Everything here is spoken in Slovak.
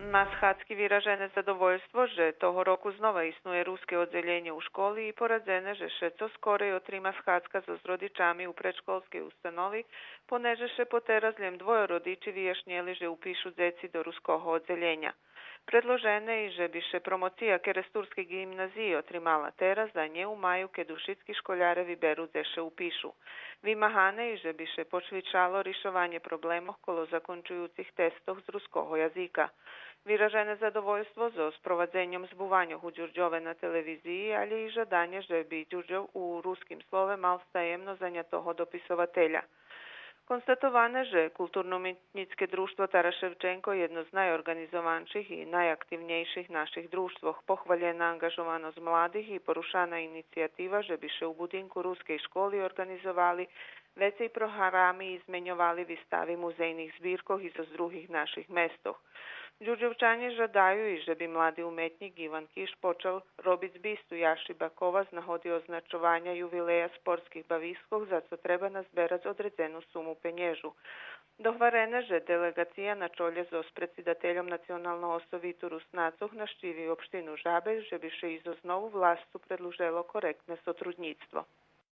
Na Schadzki vyražené zadovoljstvo, že toho roku znova isnuje ruske odzeljenje u školi i poradzene, že še co skorej otrima Schadzka so rodičami u predškolskej ustanovi, ponežeše po terazljem dvoje rodiči vyjašnjeli, že upišu deci do ruskoho odzeljenja. Predložene i že bi še promocija Keresturske gimnazije otrimala teraz za nje u maju, ke dušitski školjarevi beru zeše upišu. Vymahane i že bi še počvičalo rišovanje problemov kolo zakončujucih testov z ruskoho jazika. Vyražené zadovoljstvo so sprowadzeniem zbuwanioch u Đurđove na telewizji, ali i żadanie, żeby Đurđov u ruskim slove mal stajemno zajnjatoho dopisovatelja. Konstatowane, że Kulturno-umjetnickie društvo Taras Ševčenko jedno z najorganizovanših i najaktivnejših naših društvoh, pohvaljena angažovanost mladih i porušana inicijativa, že bi še u budinku ruskej školi organizovali vecej programi i izmenjovali vystavy muzejnih zbirkoh iz drugih naših mestoh. Đurđevčani žadaju i že bi mladi umetnik Ivan Kiš počal robiť zbistu Jaši Bakova z nahodi označovanja juvileja sportskih baviskov, za co treba nazberać odredzenu sumu penježu. Dohvarene, že delegacija na čolje s predsjedateljom nacionalno osovitu Rusnacoh naščivi opštinu Žabelj, že bi še izo znovu vlastu predluželo korektne sotrudnictvo.